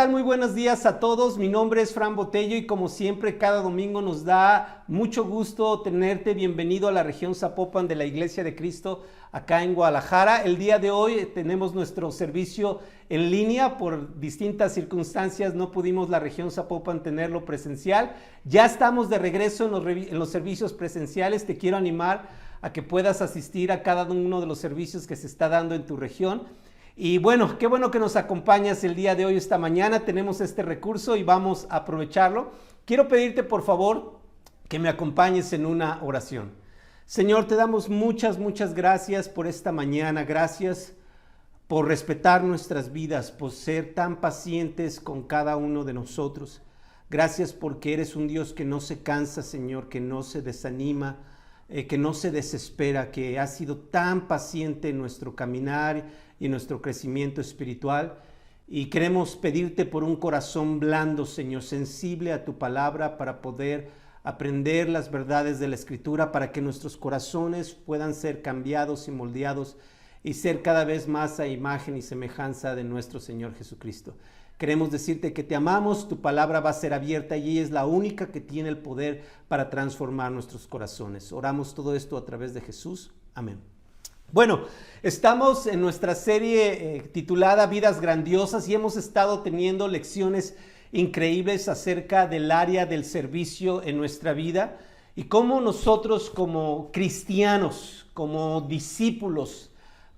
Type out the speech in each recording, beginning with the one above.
tal? Muy buenos días a todos. Mi nombre es Fran Botello y como siempre cada domingo nos da mucho gusto tenerte. Bienvenido a la región Zapopan de la Iglesia de Cristo acá en Guadalajara. El día de hoy tenemos nuestro servicio en línea. Por distintas circunstancias no pudimos la región Zapopan tenerlo presencial. Ya estamos de regreso en los servicios presenciales. Te quiero animar a que puedas asistir a cada uno de los servicios que se está dando en tu región. Y bueno, qué bueno que nos acompañas el día de hoy, esta mañana. Tenemos este recurso y vamos a aprovecharlo. Quiero pedirte por favor que me acompañes en una oración. Señor, te damos muchas gracias por esta mañana. Gracias por respetar nuestras vidas, por ser tan pacientes con cada uno de nosotros. Gracias porque eres un Dios que no se cansa, Señor, que no se desanima, que no se desespera, que ha sido tan paciente en nuestro caminar y nuestro crecimiento espiritual. Y queremos pedirte por un corazón blando, Señor, sensible a tu palabra, para poder aprender las verdades de la Escritura, para que nuestros corazones puedan ser cambiados y moldeados y ser cada vez más a imagen y semejanza de nuestro Señor Jesucristo. Queremos decirte que te amamos, tu palabra va a ser abierta y ella es la única que tiene el poder para transformar nuestros corazones. Oramos todo esto a través de Jesús. Amén. Bueno, estamos en nuestra serie titulada Vidas Grandiosas y hemos estado teniendo lecciones increíbles acerca del área del servicio en nuestra vida y cómo nosotros como cristianos, como discípulos,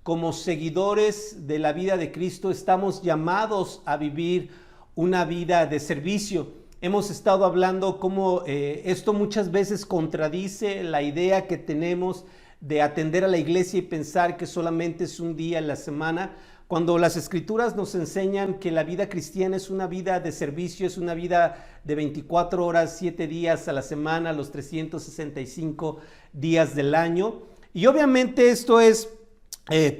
como seguidores de la vida de Cristo, estamos llamados a vivir una vida de servicio. Hemos estado hablando cómo esto muchas veces contradice la idea que tenemos de atender a la iglesia y pensar que solamente es un día en la semana, cuando las Escrituras nos enseñan que la vida cristiana es una vida de servicio, es una vida de 24 horas, 7 días a la semana, los 365 días del año. Y obviamente esto es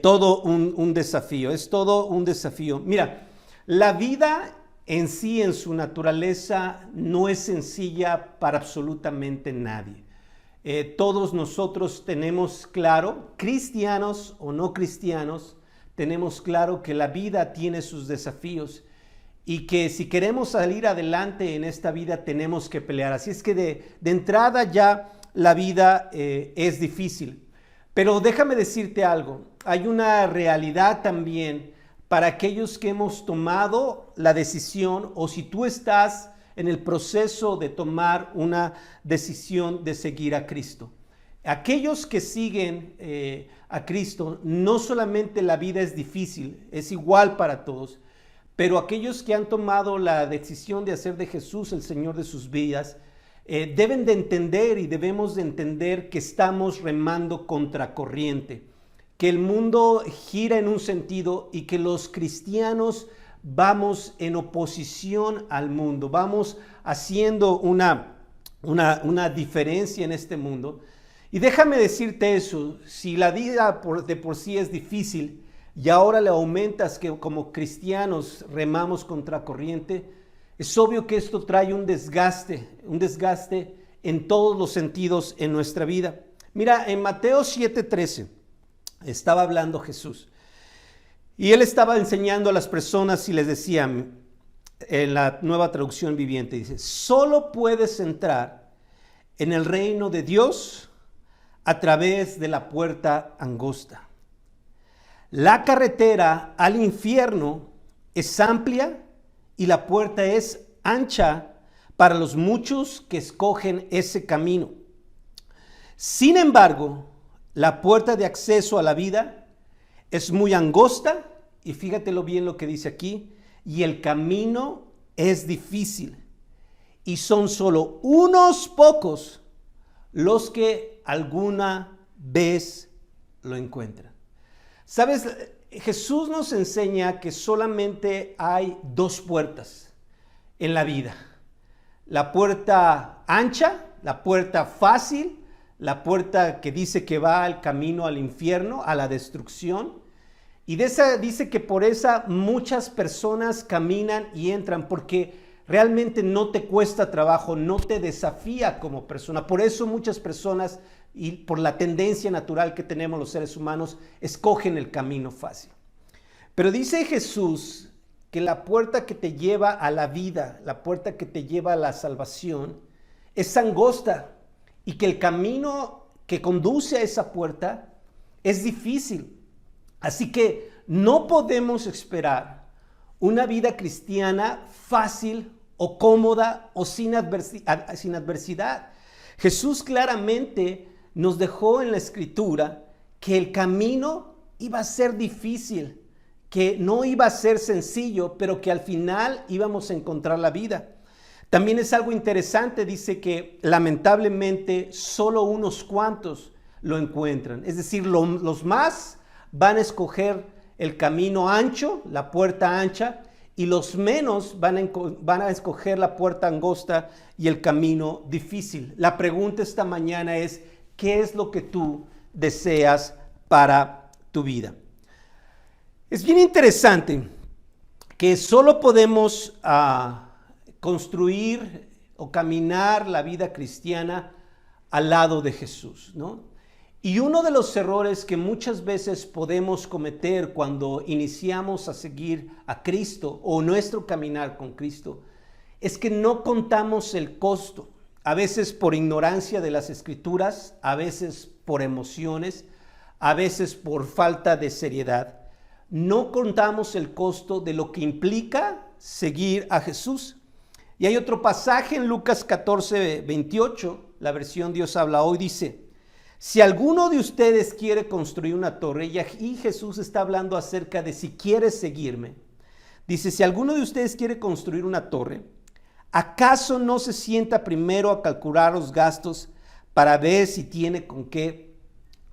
todo un desafío, es todo un desafío. Mira, la vida en sí, en su naturaleza, no es sencilla para absolutamente nadie. Todos nosotros tenemos claro, cristianos o no cristianos, tenemos claro que la vida tiene sus desafíos y que si queremos salir adelante en esta vida tenemos que pelear. Así es que de entrada ya la vida es difícil. Pero déjame decirte algo, hay una realidad también para aquellos que hemos tomado la decisión o si tú estás en el proceso de tomar una decisión de seguir a Cristo. Aquellos que siguen a Cristo, no solamente la vida es difícil, es igual para todos, pero aquellos que han tomado la decisión de hacer de Jesús el Señor de sus vidas, deben de entender y debemos de entender que estamos remando contracorriente, que el mundo gira en un sentido y que los cristianos vamos en oposición al mundo, vamos haciendo una diferencia en este mundo. Y déjame decirte eso, si la vida de por sí es difícil y ahora le aumentas que como cristianos remamos contracorriente, es obvio que esto trae un desgaste en todos los sentidos en nuestra vida. Mira, en Mateo 7:13 estaba hablando Jesús. Y él estaba enseñando a las personas y les decía, en la Nueva Traducción Viviente, dice, solo puedes entrar en el reino de Dios a través de la puerta angosta. La carretera al infierno es amplia y la puerta es ancha para los muchos que escogen ese camino. Sin embargo, la puerta de acceso a la vida es muy angosta, y fíjatelo bien lo que dice aquí, y el camino es difícil, y son solo unos pocos los que alguna vez lo encuentran. ¿Sabes? Jesús nos enseña que solamente hay dos puertas en la vida. La puerta ancha, la puerta fácil, la puerta que dice que va al camino al infierno, a la destrucción. Y de esa dice que por esa muchas personas caminan y entran porque realmente no te cuesta trabajo, no te desafía como persona. Por eso muchas personas, y por la tendencia natural que tenemos los seres humanos, escogen el camino fácil. Pero dice Jesús que la puerta que te lleva a la vida, la puerta que te lleva a la salvación, es angosta y que el camino que conduce a esa puerta es difícil. Así que no podemos esperar una vida cristiana fácil o cómoda o sin adversidad. Jesús claramente nos dejó en la Escritura que el camino iba a ser difícil, que no iba a ser sencillo, pero que al final íbamos a encontrar la vida. También es algo interesante, dice que lamentablemente solo unos cuantos lo encuentran. Es decir, los más van a escoger el camino ancho, la puerta ancha, y los menos van a escoger la puerta angosta y el camino difícil. La pregunta esta mañana es, ¿qué es lo que tú deseas para tu vida? Es bien interesante que solo podemos construir o caminar la vida cristiana al lado de Jesús, ¿no? Y uno de los errores que muchas veces podemos cometer cuando iniciamos a seguir a Cristo o nuestro caminar con Cristo es que no contamos el costo, a veces por ignorancia de las Escrituras, a veces por emociones, a veces por falta de seriedad. No contamos el costo de lo que implica seguir a Jesús. Y hay otro pasaje en Lucas 14, 28, la versión Dios habla hoy, dice: si alguno de ustedes quiere construir una torre, y Jesús está hablando acerca de si quiere seguirme, dice, si alguno de ustedes quiere construir una torre, ¿acaso no se sienta primero a calcular los gastos para ver si tiene con qué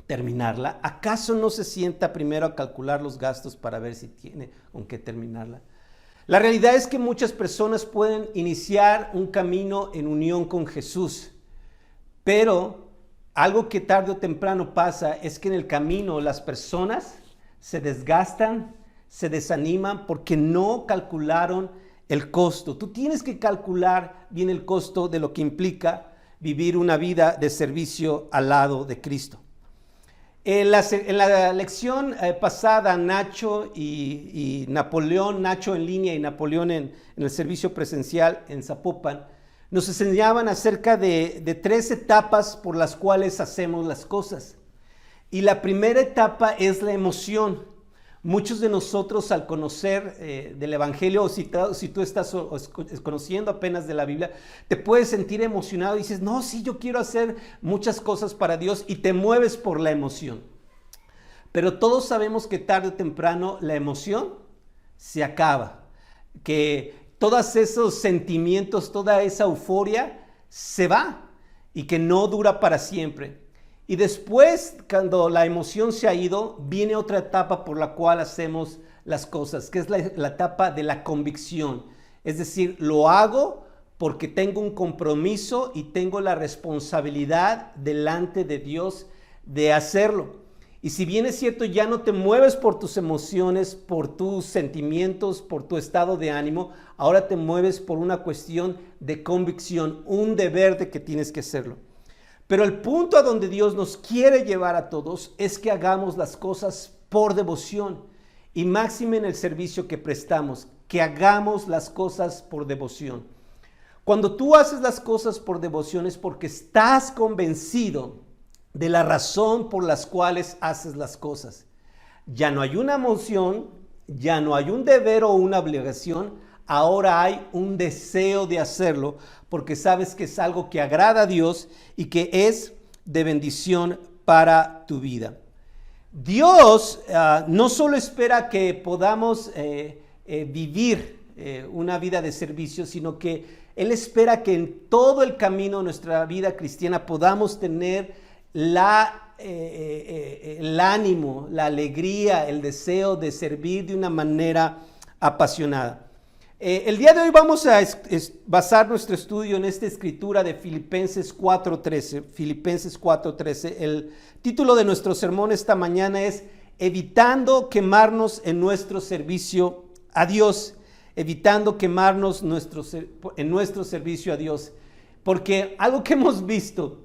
terminarla? ¿Acaso no se sienta primero a calcular los gastos para ver si tiene con qué terminarla? La realidad es que muchas personas pueden iniciar un camino en unión con Jesús, pero algo que tarde o temprano pasa es que en el camino las personas se desgastan, se desaniman porque no calcularon el costo. Tú tienes que calcular bien el costo de lo que implica vivir una vida de servicio al lado de Cristo. En la lección pasada, Nacho y Napoleón, Nacho en línea y Napoleón en el servicio presencial en Zapopan, nos enseñaban acerca de 3 etapas por las cuales hacemos las cosas. Y la primera etapa es la emoción. Muchos de nosotros al conocer del Evangelio, o si tú estás conociendo apenas de la Biblia, te puedes sentir emocionado y dices, no, sí, yo quiero hacer muchas cosas para Dios, y te mueves por la emoción. Pero todos sabemos que tarde o temprano la emoción se acaba, que todos esos sentimientos, toda esa euforia se va y que no dura para siempre. Y después, cuando la emoción se ha ido, viene otra etapa por la cual hacemos las cosas, que es la etapa de la convicción. Es decir, lo hago porque tengo un compromiso y tengo la responsabilidad delante de Dios de hacerlo. Y si bien es cierto, ya no te mueves por tus emociones, por tus sentimientos, por tu estado de ánimo, ahora te mueves por una cuestión de convicción, un deber de que tienes que hacerlo. Pero el punto a donde Dios nos quiere llevar a todos es que hagamos las cosas por devoción, y máxime en el servicio que prestamos, que hagamos las cosas por devoción. Cuando tú haces las cosas por devoción es porque estás convencido de la razón por las cuales haces las cosas. Ya no hay una emoción, ya no hay un deber o una obligación, ahora hay un deseo de hacerlo porque sabes que es algo que agrada a Dios y que es de bendición para tu vida. Dios no solo espera que podamos vivir una vida de servicio, sino que Él espera que en todo el camino de nuestra vida cristiana podamos tener el ánimo, la alegría, el deseo de servir de una manera apasionada. El día de hoy vamos a basar nuestro estudio en esta escritura de Filipenses 4:13. Filipenses 4:13. El título de nuestro sermón esta mañana es Evitando quemarnos en nuestro servicio a Dios. Evitando quemarnos en nuestro servicio a Dios. Porque algo que hemos visto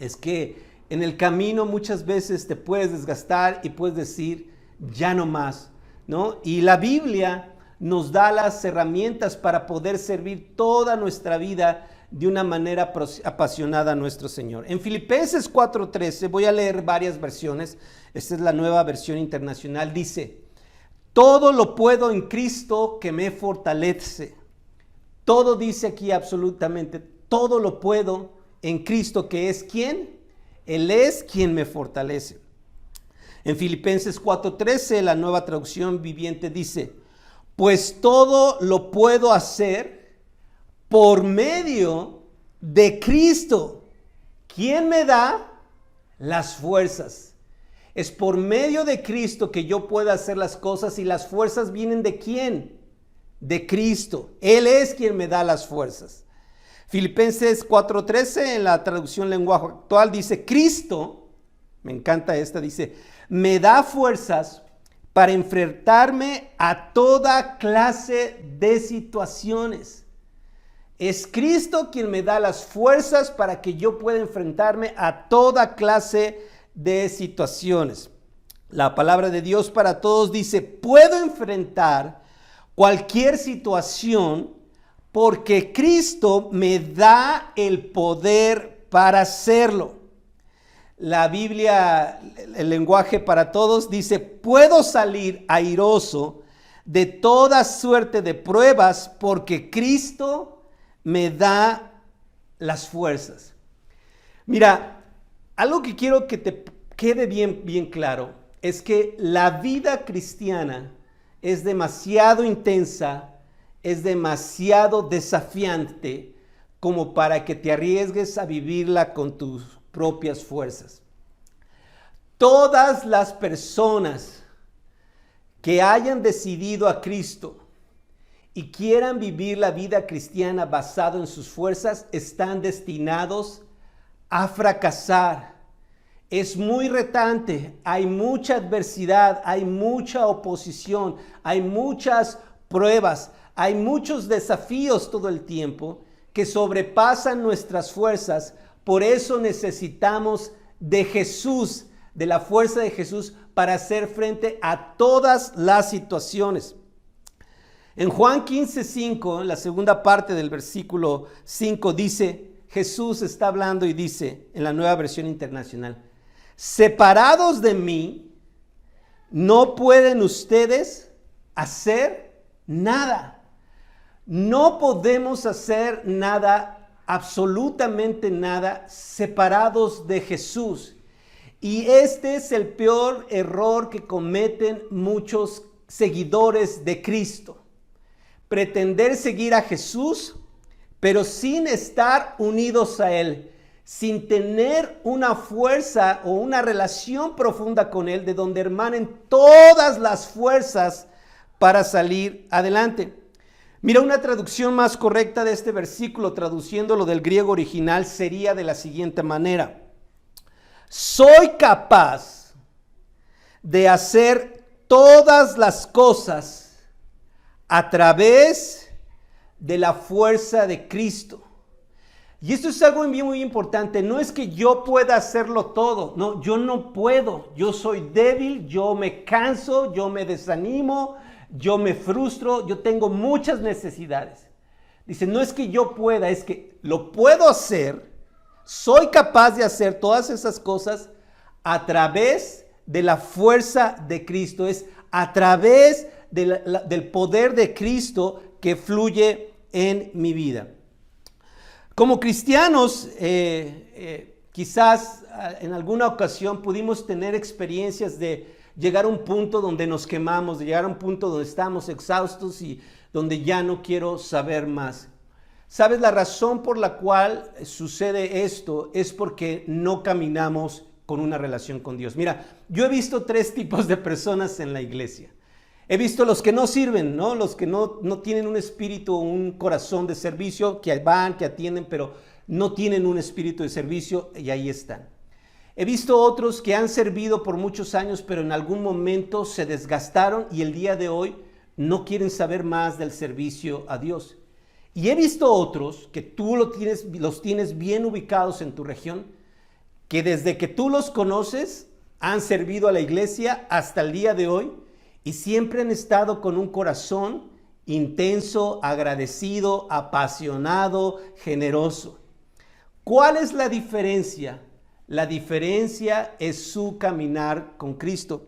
es que en el camino muchas veces te puedes desgastar y puedes decir, ya no más, ¿no? Y la Biblia nos da las herramientas para poder servir toda nuestra vida de una manera apasionada a nuestro Señor. En Filipenses 4:13, voy a leer varias versiones, esta es la Nueva Versión Internacional, dice: todo lo puedo en Cristo que me fortalece. Todo dice aquí absolutamente, todo lo puedo en Cristo, que es ¿quién? Él es quien me fortalece. En Filipenses 4:13, la Nueva Traducción Viviente dice: pues todo lo puedo hacer por medio de Cristo, quien me da las fuerzas. Es por medio de Cristo que yo puedo hacer las cosas, y las fuerzas vienen ¿de quién? De Cristo. Él es quien me da las fuerzas. Filipenses 4:13 en la traducción lenguaje actual dice: Cristo, me encanta esta, dice, me da fuerzas para enfrentarme a toda clase de situaciones. Es Cristo quien me da las fuerzas para que yo pueda enfrentarme a toda clase de situaciones. La palabra de Dios para todos dice: puedo enfrentar cualquier situación porque Cristo me da el poder para hacerlo. La Biblia, el lenguaje para todos, dice: puedo salir airoso de toda suerte de pruebas porque Cristo me da las fuerzas. Mira, algo que quiero que te quede bien claro es que la vida cristiana es demasiado intensa, es demasiado desafiante como para que te arriesgues a vivirla con tus propias fuerzas. Todas las personas que hayan decidido a Cristo y quieran vivir la vida cristiana basado en sus fuerzas están destinados a fracasar. Es muy retante, hay mucha adversidad, hay mucha oposición, hay muchas pruebas, hay muchos desafíos todo el tiempo que sobrepasan nuestras fuerzas. Por eso necesitamos de Jesús, de la fuerza de Jesús, para hacer frente a todas las situaciones. En Juan 15:5, en la segunda parte del versículo 5, dice, Jesús está hablando y dice, en la Nueva Versión Internacional: separados de mí, no pueden ustedes hacer nada. No podemos hacer nada, absolutamente nada, separados de Jesús. Y este es el peor error que cometen muchos seguidores de Cristo. Pretender seguir a Jesús, pero sin estar unidos a Él, sin tener una fuerza o una relación profunda con Él, de donde hermanen todas las fuerzas para salir adelante. Mira, una traducción más correcta de este versículo, traduciéndolo del griego original, sería de la siguiente manera: soy capaz de hacer todas las cosas a través de la fuerza de Cristo. Y esto es algo muy importante. No es que yo pueda hacerlo todo. No, yo no puedo. Yo soy débil, yo me canso, yo me desanimo, yo me frustro, yo tengo muchas necesidades. Dice, no es que yo pueda, es que lo puedo hacer. Soy capaz de hacer todas esas cosas a través de la fuerza de Cristo. Es a través del poder de Cristo que fluye en mi vida. Como cristianos, quizás en alguna ocasión pudimos tener experiencias de llegar a un punto donde nos quemamos, de llegar a un punto donde estamos exhaustos y donde ya no quiero saber más. ¿Sabes? La razón por la cual sucede esto es porque no caminamos con una relación con Dios. Mira, yo he visto 3 tipos de personas en la iglesia. He visto los que no sirven, ¿no? Los que no tienen un espíritu, un corazón de servicio, que van, que atienden, pero no tienen un espíritu de servicio y ahí están. He visto otros que han servido por muchos años, pero en algún momento se desgastaron y el día de hoy no quieren saber más del servicio a Dios. Y he visto otros que tú los tienes bien ubicados en tu región, que desde que tú los conoces han servido a la iglesia hasta el día de hoy y siempre han estado con un corazón intenso, agradecido, apasionado, generoso. ¿Cuál es la diferencia? La diferencia es su caminar con Cristo.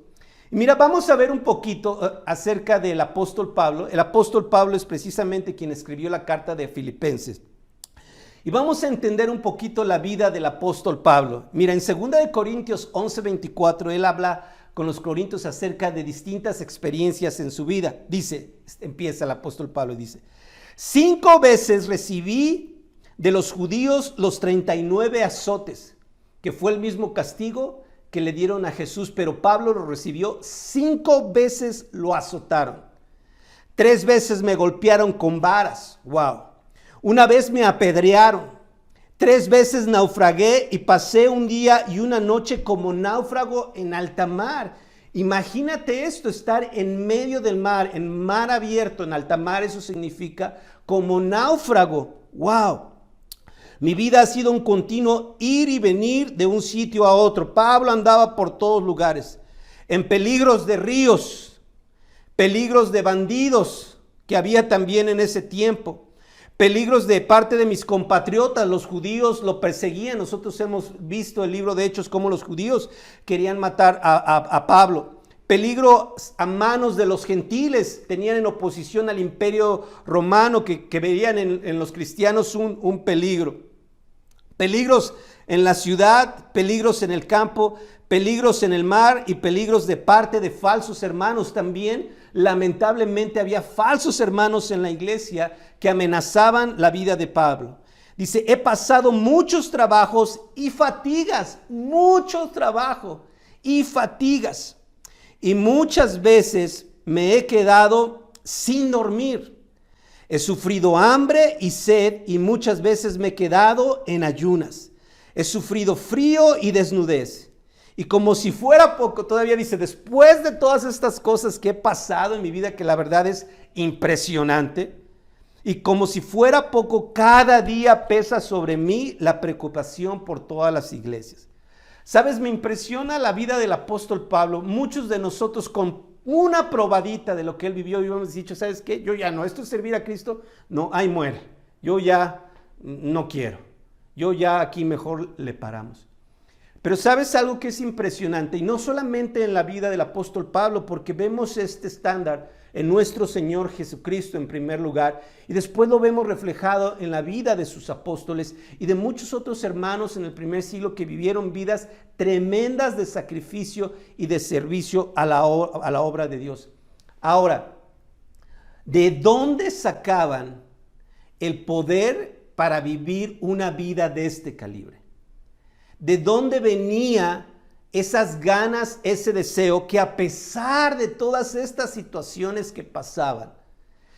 Mira, vamos a ver un poquito acerca del apóstol Pablo. El apóstol Pablo es precisamente quien escribió la carta de Filipenses. Y vamos a entender un poquito la vida del apóstol Pablo. Mira, en 2 Corintios 11:24, él habla con los corintios acerca de distintas experiencias en su vida. Dice, empieza el apóstol Pablo y dice, 5 veces recibí de los judíos los 39 azotes, que fue el mismo castigo que le dieron a Jesús, pero Pablo lo recibió. 5 veces lo azotaron. 3 veces me golpearon con varas. Wow. Una vez me apedrearon. 3 veces naufragué y pasé un día y una noche como náufrago en alta mar. Imagínate esto, estar en medio del mar, en mar abierto, en alta mar, eso significa como náufrago. Wow. Mi vida ha sido un continuo ir y venir de un sitio a otro. Pablo andaba por todos lugares, en peligros de ríos, peligros de bandidos que había también en ese tiempo, peligros de parte de mis compatriotas. Los judíos lo perseguían. Nosotros hemos visto el libro de Hechos cómo los judíos querían matar a Pablo. Peligro a manos de los gentiles, tenían en oposición al imperio romano que veían en los cristianos un peligro. Peligros en la ciudad, peligros en el campo, peligros en el mar y peligros de parte de falsos hermanos también. Lamentablemente había falsos hermanos en la iglesia que amenazaban la vida de Pablo. Dice, he pasado muchos trabajos y fatigas, mucho trabajo y fatigas. Y muchas veces me he quedado sin dormir. He sufrido hambre y sed y muchas veces me he quedado en ayunas. He sufrido frío y desnudez. Y como si fuera poco, todavía dice, después de todas estas cosas que he pasado en mi vida, que la verdad es impresionante, y como si fuera poco, cada día pesa sobre mí la preocupación por todas las iglesias. ¿Sabes? Me impresiona la vida del apóstol Pablo. Muchos de nosotros con una probadita de lo que él vivió y hemos dicho, ¿sabes qué? Yo ya no, esto es servir a Cristo, no, ahí muere. Yo ya no quiero. Yo ya aquí mejor le paramos. Pero ¿sabes algo que es impresionante? Y no solamente en la vida del apóstol Pablo, porque vemos este estándar en nuestro Señor Jesucristo en primer lugar, y después lo vemos reflejado en la vida de sus apóstoles y de muchos otros hermanos en el primer siglo que vivieron vidas tremendas de sacrificio y de servicio a la obra de Dios. Ahora, ¿de dónde sacaban el poder para vivir una vida de este calibre? ¿De dónde venía esas ganas, ese deseo que a pesar de todas estas situaciones que pasaban,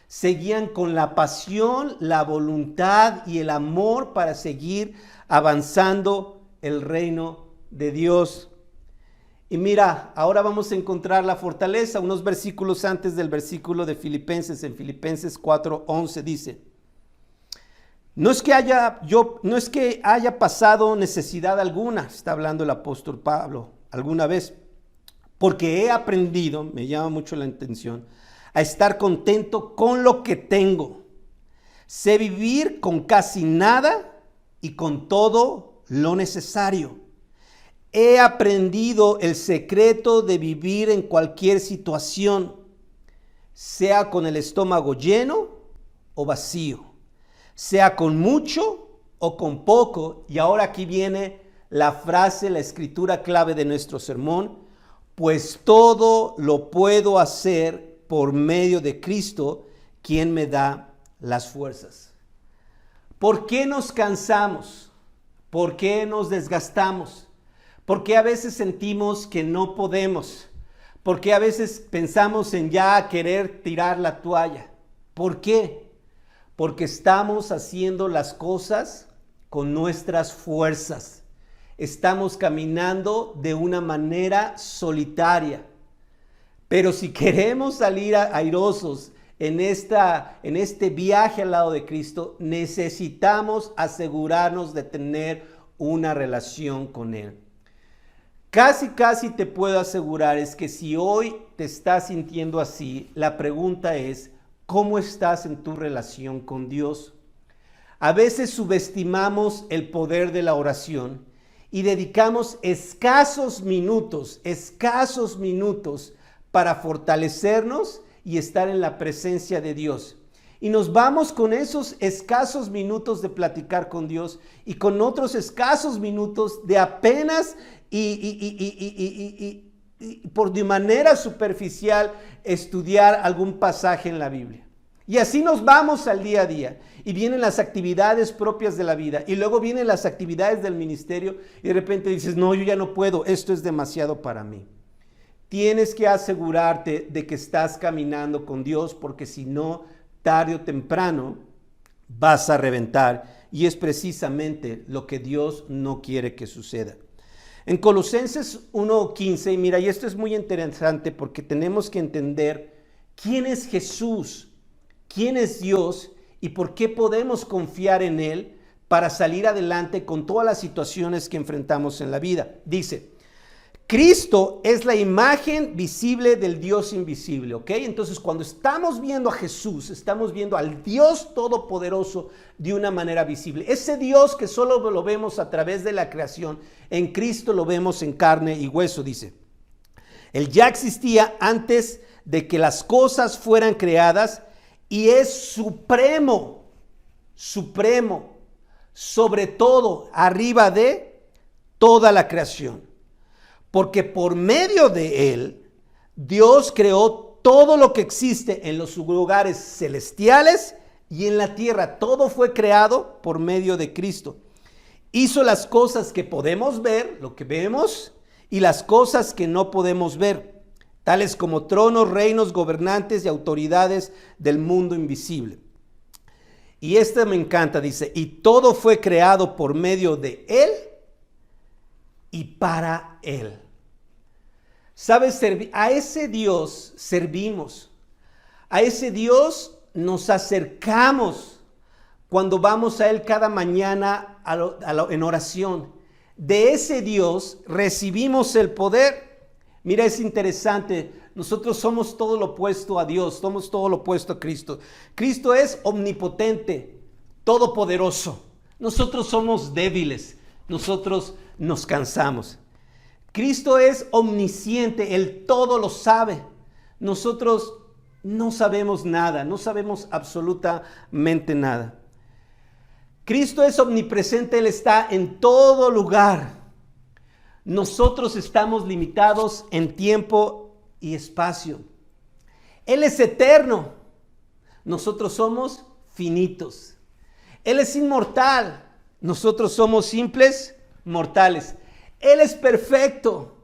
seguían con la pasión, la voluntad y el amor para seguir avanzando el reino de Dios? Y mira, ahora vamos a encontrar la fortaleza, unos versículos antes del versículo de Filipenses. En Filipenses 4:11 dice, no es que haya pasado necesidad alguna, está hablando el apóstol Pablo alguna vez, porque he aprendido, me llama mucho la atención, a estar contento con lo que tengo. Sé vivir con casi nada y con todo lo necesario. He aprendido el secreto de vivir en cualquier situación, sea con el estómago lleno o vacío, sea con mucho o con poco. Y ahora aquí viene la frase, la escritura clave de nuestro sermón, pues todo lo puedo hacer por medio de Cristo, quien me da las fuerzas. ¿Por qué nos cansamos? ¿Por qué nos desgastamos? ¿Por qué a veces sentimos que no podemos? ¿Por qué a veces pensamos en ya querer tirar la toalla? ¿Por qué? Porque estamos haciendo las cosas con nuestras fuerzas. Estamos caminando de una manera solitaria. Pero si queremos salir airosos en este viaje al lado de Cristo, necesitamos asegurarnos de tener una relación con Él. Casi te puedo asegurar es que si hoy te estás sintiendo así, la pregunta es, ¿Cómo estás en tu relación con Dios? A veces subestimamos el poder de la oración y dedicamos escasos minutos para fortalecernos y estar en la presencia de Dios. Y nos vamos con esos escasos minutos de platicar con Dios y con otros escasos minutos de apenas y por de manera superficial estudiar algún pasaje en la Biblia. Y así nos vamos al día a día. Y vienen las actividades propias de la vida. Y luego vienen las actividades del ministerio. Y de repente dices, no, yo ya no puedo. Esto es demasiado para mí. Tienes que asegurarte de que estás caminando con Dios. Porque si no, tarde o temprano vas a reventar. Y es precisamente lo que Dios no quiere que suceda. En Colosenses 1:15, y mira, y esto es muy interesante porque tenemos que entender quién es Jesús, quién es Dios y por qué podemos confiar en Él para salir adelante con todas las situaciones que enfrentamos en la vida. Dice, Cristo es la imagen visible del Dios invisible, ¿ok? Entonces, cuando estamos viendo a Jesús, estamos viendo al Dios Todopoderoso de una manera visible. Ese Dios que solo lo vemos a través de la creación, en Cristo lo vemos en carne y hueso, dice. Él ya existía antes de que las cosas fueran creadas y es supremo, sobre todo, arriba de toda la creación. Porque por medio de Él, Dios creó todo lo que existe en los lugares celestiales y en la tierra. Todo fue creado por medio de Cristo. Hizo las cosas que podemos ver, lo que vemos, y las cosas que no podemos ver, tales como tronos, reinos, gobernantes y autoridades del mundo invisible. Y esta me encanta, dice, y todo fue creado por medio de Él y para Él. ¿Sabes? A ese Dios servimos. A ese Dios nos acercamos cuando vamos a Él cada mañana en oración. De ese Dios recibimos el poder. Mira, es interesante. Nosotros somos todo lo opuesto a Dios. Somos todo lo opuesto a Cristo. Cristo es omnipotente, todopoderoso. Nosotros somos débiles. Nosotros nos cansamos. Cristo es omnisciente, Él todo lo sabe. Nosotros no sabemos nada, no sabemos absolutamente nada. Cristo es omnipresente, Él está en todo lugar. Nosotros estamos limitados en tiempo y espacio. Él es eterno, nosotros somos finitos. Él es inmortal, nosotros somos simples mortales. Él es perfecto.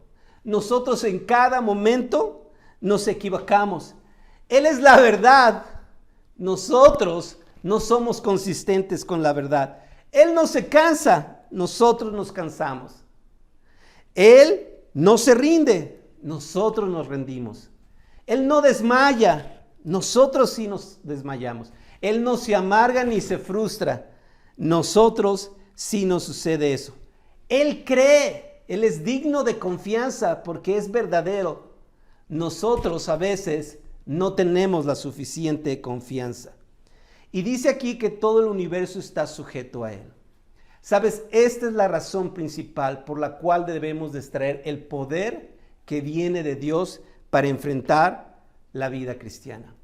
Nosotros en cada momento nos equivocamos. Él es la verdad. Nosotros no somos consistentes con la verdad. Él no se cansa. Nosotros nos cansamos. Él no se rinde. Nosotros nos rendimos. Él no desmaya. Nosotros sí nos desmayamos. Él no se amarga ni se frustra. Nosotros sí nos sucede eso. Él cree. Él es digno de confianza porque es verdadero. Nosotros a veces no tenemos la suficiente confianza. Y dice aquí que todo el universo está sujeto a Él. Sabes, esta es la razón principal por la cual debemos de extraer el poder que viene de Dios para enfrentar la vida cristiana.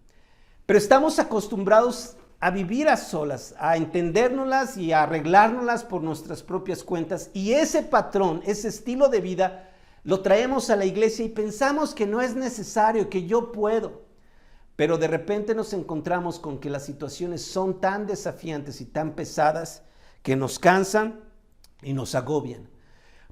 Pero estamos acostumbrados a vivir a solas, a entendérnoslas y a arreglárnoslas por nuestras propias cuentas. Y ese patrón, ese estilo de vida, lo traemos a la iglesia y pensamos que no es necesario, que yo puedo. Pero de repente nos encontramos con que las situaciones son tan desafiantes y tan pesadas que nos cansan y nos agobian.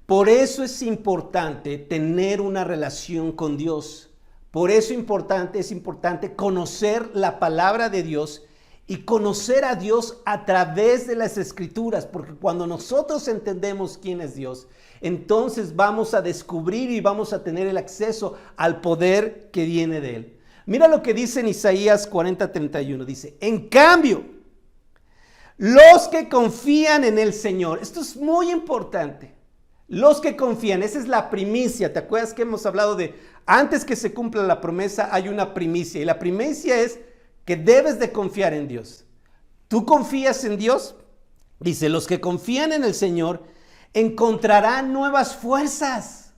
Por eso es importante tener una relación con Dios. Por eso es importante conocer la palabra de Dios y conocer a Dios a través de las Escrituras, porque cuando nosotros entendemos quién es Dios, entonces vamos a descubrir y vamos a tener el acceso al poder que viene de Él. Mira lo que dice en Isaías 40:31, dice, en cambio, los que confían en el Señor, esto es muy importante, los que confían, esa es la primicia. ¿Te acuerdas que hemos hablado de antes que se cumpla la promesa hay una primicia? Y la primicia es que debes de confiar en Dios. ¿Tú confías en Dios? Dice, los que confían en el Señor encontrarán nuevas fuerzas.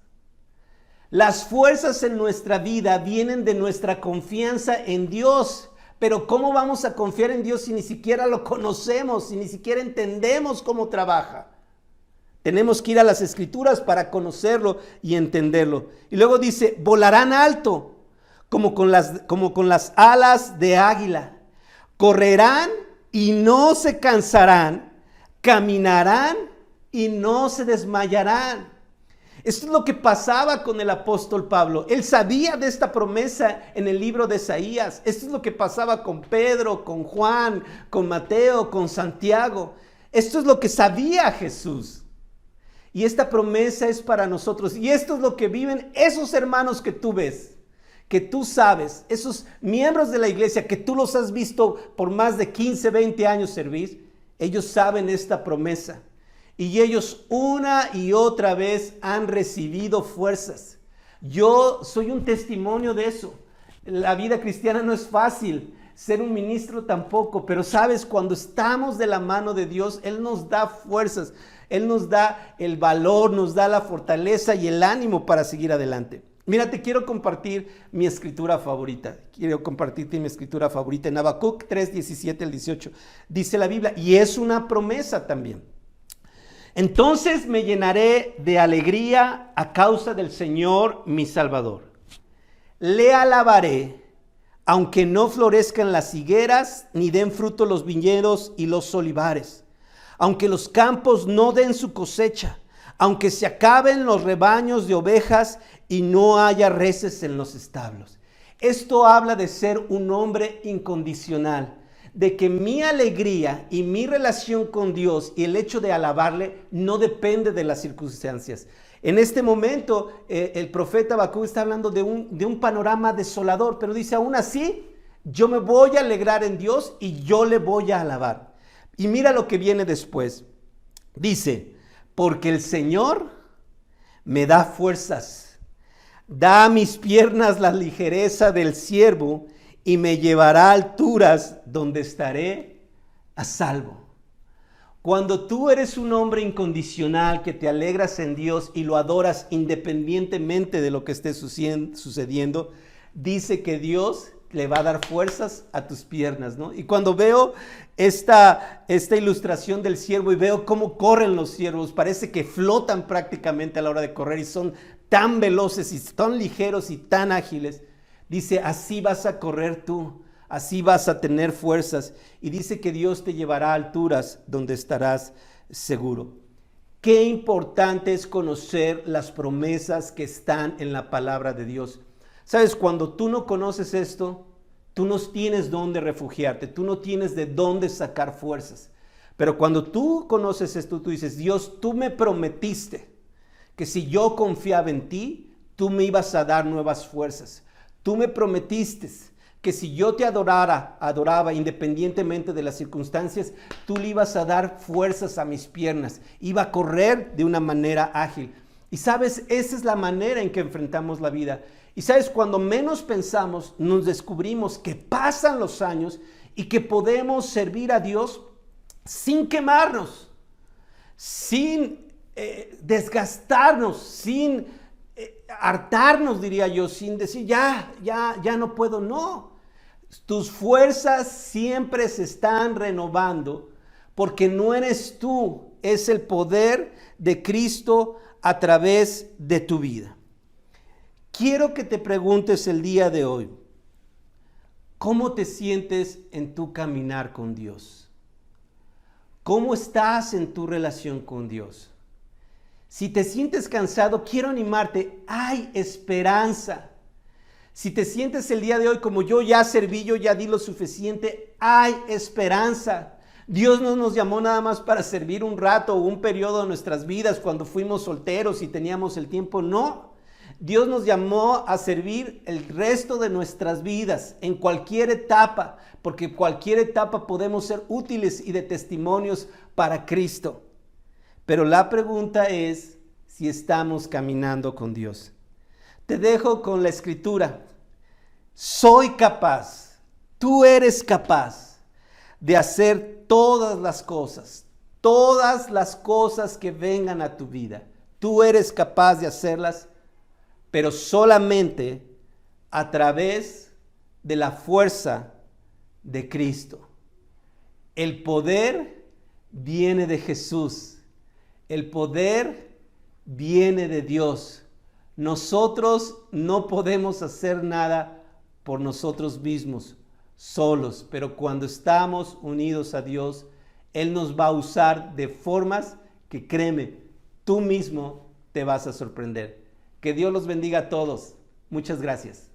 Las fuerzas en nuestra vida vienen de nuestra confianza en Dios. Pero ¿cómo vamos a confiar en Dios si ni siquiera lo conocemos, si ni siquiera entendemos cómo trabaja? Tenemos que ir a las Escrituras para conocerlo y entenderlo. Y luego dice, volarán alto como con las alas de águila. Correrán y no se cansarán. Caminarán y no se desmayarán. Esto es lo que pasaba con el apóstol Pablo. Él sabía de esta promesa en el libro de Isaías. Esto es lo que pasaba con Pedro, con Juan, con Mateo, con Santiago. Esto es lo que sabía Jesús. Y esta promesa es para nosotros. Y esto es lo que viven esos hermanos que tú ves, que tú sabes, esos miembros de la iglesia que tú los has visto por más de 15, 20 años servir. Ellos saben esta promesa. Y ellos una y otra vez han recibido fuerzas. Yo soy un testimonio de eso. La vida cristiana no es fácil, ser un ministro tampoco, pero sabes, cuando estamos de la mano de Dios, Él nos da fuerzas, Él nos da el valor, nos da la fortaleza y el ánimo para seguir adelante. Mira, te quiero compartir mi escritura favorita. Quiero compartirte mi escritura favorita en Habacuc 3, 17 al 18. Dice la Biblia, y es una promesa también. Entonces me llenaré de alegría a causa del Señor mi Salvador. Le alabaré, aunque no florezcan las higueras, ni den fruto los viñedos y los olivares. Aunque los campos no den su cosecha, aunque se acaben los rebaños de ovejas y no haya reses en los establos. Esto habla de ser un hombre incondicional, de que mi alegría y mi relación con Dios y el hecho de alabarle no depende de las circunstancias. En este momento el profeta Habacuc está hablando de un panorama desolador, pero dice, aún así yo me voy a alegrar en Dios y yo le voy a alabar. Y mira lo que viene después. Dice, porque el Señor me da fuerzas, da a mis piernas la ligereza del ciervo y me llevará a alturas donde estaré a salvo. Cuando tú eres un hombre incondicional, que te alegras en Dios y lo adoras independientemente de lo que esté sucediendo, dice que Dios le va a dar fuerzas a tus piernas, ¿no? Y cuando veo esta ilustración del ciervo y veo cómo corren los ciervos, parece que flotan prácticamente a la hora de correr y son tan veloces y tan ligeros y tan ágiles. Dice, así vas a correr tú, así vas a tener fuerzas. Y dice que Dios te llevará a alturas donde estarás seguro. Qué importante es conocer las promesas que están en la palabra de Dios. Sabes, cuando tú no conoces esto, tú no tienes dónde refugiarte, tú no tienes de dónde sacar fuerzas. Pero cuando tú conoces esto, tú dices, Dios, tú me prometiste que si yo confiaba en ti, tú me ibas a dar nuevas fuerzas. Tú me prometiste que si yo te adoraba independientemente de las circunstancias, tú le ibas a dar fuerzas a mis piernas, iba a correr de una manera ágil. Y sabes, esa es la manera en que enfrentamos la vida. Y sabes, cuando menos pensamos, nos descubrimos que pasan los años y que podemos servir a Dios sin quemarnos, sin desgastarnos, sin hartarnos, diría yo, sin decir ya no puedo. No, tus fuerzas siempre se están renovando porque no eres tú, es el poder de Cristo a través de tu vida. Quiero que te preguntes el día de hoy, ¿cómo te sientes en tu caminar con Dios? ¿Cómo estás en tu relación con Dios? Si te sientes cansado, quiero animarte, hay esperanza. Si te sientes el día de hoy como yo ya serví, yo ya di lo suficiente, hay esperanza. Dios no nos llamó nada más para servir un rato o un periodo de nuestras vidas cuando fuimos solteros y teníamos el tiempo, no. Dios nos llamó a servir el resto de nuestras vidas, en cualquier etapa, porque cualquier etapa podemos ser útiles y de testimonios para Cristo. Pero la pregunta es si estamos caminando con Dios. Te dejo con la escritura. Soy capaz Tú eres capaz de hacer todas las cosas que vengan a tu vida. Tú eres capaz de hacerlas, pero solamente a través de la fuerza de Cristo. El poder viene de Jesús. El poder viene de Dios. Nosotros no podemos hacer nada por nosotros mismos, solos, pero cuando estamos unidos a Dios, Él nos va a usar de formas que, créeme, tú mismo te vas a sorprender. Que Dios los bendiga a todos. Muchas gracias.